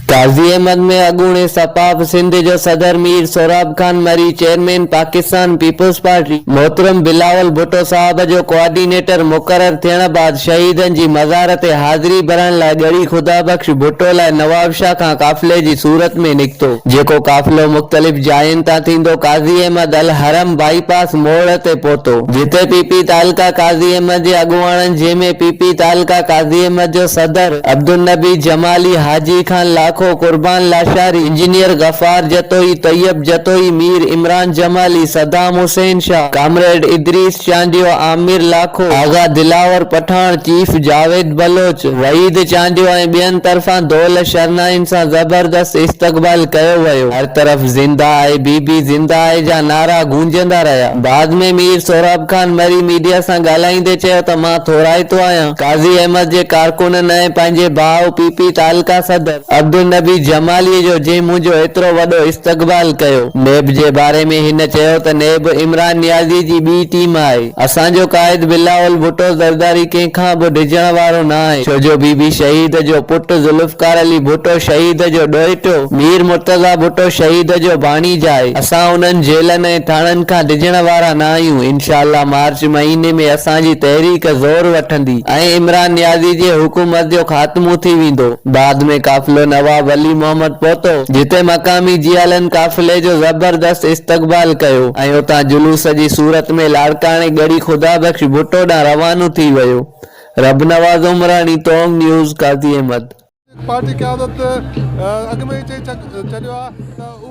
काजी अहमद में अगूणे सपाफ सिंध जो सदर मीर सोराब खान मरी चेयरमैन पाकिस्तान पीपल्स पार्टी मोहतरम बिलावल भुट्टो साहब जो कोऑर्डिनेटर मुकर्रर थियण बाद शहीदन जी मज़ार ते हाज़िरी भरण लाइ गड़ी खुदा बख्श भुट्टो लाइ नवाब शाह खां काफ़िले जी सूरत में निकितो जेको काफ़िलो मुख़्तलिफ़ जायुनि तां थींदो काजी अहमद अल हरम बाईपास मोड़ ते पहुतो जिते पीपी तालका काजी अहमद जे अॻुवाणनि जंहिंमें पीपी तालका काजी अहमद जो सदर अब्दुल नबी जमाली हाजी खान लाखो कुर्बान लाशारी इंजीनियर गफार जतोई तैयब जतोई मीर इमरान जमाली सदाम हुसैन शाह कामरेड इदरीस चांडियो आमिर लाखो आगा दिलावर पठान चीफ जावेद बलोच वहीद चांडियो ऐं ॿियनि तरफ़ां दौल शरनाइन सां ज़बरदस्त इस्तक़बाल कयो वियो हर तरफ़ ज़िंदा आहे बीबी ज़िंदा आहे जा नारा गूंजंदा रहिया बाद में मीर सोराब खान मरी मीडिया सां ॻाल्हाईंदे चयो त मां थोराइतो आहियां काज़ी अहमद जे कारकुननि ऐं पंहिंजे भाउ पीपी तालका सदर अब्दुल नबी जमाली जो जंहिं मुंहिंजो एतिरो वॾो इस्तक़बाल कयो नेब जे बारे में हिन चयो त नेब इमरान नियाज़ी जी ॿी टीम आहे असांजो क़ाइद बिलावल भुट्टो ज़रदारी कंहिंखां बि डिॼण वारो न आहे छो जो बीबी शहीद जो पुटु ज़ुल्फ़कार अली भुट्टो शहीद जो ॾोहिटो मीर मुर्तज़ा भुट्टो शहीद जो भाणीजा आहे असां उन्हनि जेलनि ऐं थाणनि खां डिॼण वारा न आहियूं इंशाअल्लाह मार्च महीने में असांजी तहरीक ज़ोर वठंदी ऐं इमरान नियाज़ी जी हुकूमत जो ख़ात्मो थी वेंदो बाद में काफ़िलो नवाब वली मोहम्मद पहुतो जिते मकामी जियालन काफ़िले जो ज़बरदस्त इस्तक़बाल कयो ऐं उतां जुलूस जी सूरत में लाड़काणे गड़ी खुदा बख्श भुट्टो ॾांहुं रवानो थी वियो रब नवाज़ उमरानी टोंग न्यूज़ काजी अहमद पार्टी क़यादत अॻु में ई चई छॾियो आहे त